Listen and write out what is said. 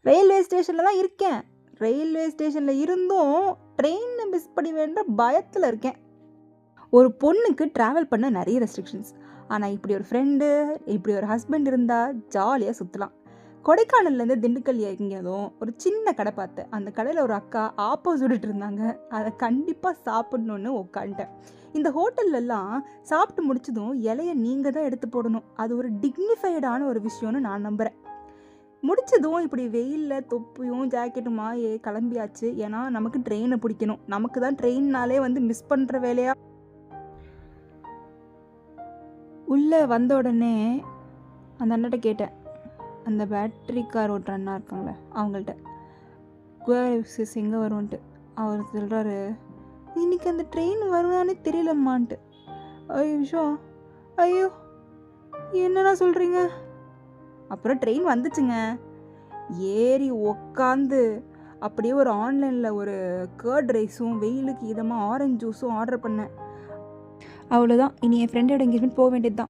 Railway ஸ்டேஷனில் தான் இருக்கேன். ரயில்வே ஸ்டேஷனில் இருந்தும் ட்ரெயினை மிஸ் பண்ணிவேன்ற பயத்தில் இருக்கேன். ஒரு பொண்ணுக்கு ட்ராவல் பண்ண நிறைய ரெஸ்ட்ரிக்ஷன்ஸ். ஆனால் இப்படி ஒரு ஃப்ரெண்டு, இப்படி ஒரு ஹஸ்பண்ட் இருந்தால் ஜாலியாக சுற்றலாம். கொடைக்கானல்லேருந்து திண்டுக்கல் இறங்கியதும் ஒரு சின்ன கடை பார்த்தேன். அந்த கடையில் ஒரு அக்கா ஆப்போ சுட்டுட்டு இருந்தாங்க. அதை கண்டிப்பாக சாப்பிட்ணுன்னு உட்காந்துட்டேன். இந்த ஹோட்டல்லலாம் சாப்பிட்டு முடிச்சதும் இலையை நீங்கள் தான் எடுத்து போடணும். அது ஒரு டிக்னிஃபைடான ஒரு விஷயம்னு நான் நம்புகிறேன். முடிச்சதும் இப்படி வெயிலில் தொப்பியும் ஜாக்கெட்டுமா கிளம்பியாச்சு. ஏன்னா நமக்கு ட்ரெயினை பிடிக்கணும். நமக்கு தான் ட்ரெயின்னாலே மிஸ் பண்ணுற வேலையாக. உள்ளே வந்த உடனே அந்த அண்ணன்ட்ட கேட்டேன். அந்த பேட்ரி கார் ஓட்டுற அண்ணா இருக்காங்களே அவங்கள்ட்ட, குவாரிஸ் எங்கே வரும்ன்ட்டு. அவர் சொல்கிறாரு, இன்னைக்கு அந்த ட்ரெயின் வருவானே தெரியலம்மான்ட்டு. ஐயோ ஐயோ என்னடா சொல்கிறீங்க? அப்புறம் ட்ரெயின் வந்துச்சுங்க. ஏறி உக்காந்து அப்படியே ஒரு ஆன்லைனில் ஒரு கர்ட் ரைஸும் வெயிலுக்கு இதமாக ஆரஞ்சு ஜூஸும் ஆர்டர் பண்ணேன். அவ்வளோதான். இனி என் ஃப்ரெண்டோட எங்கேஜ்மெண்ட் போக வேண்டியது தான்.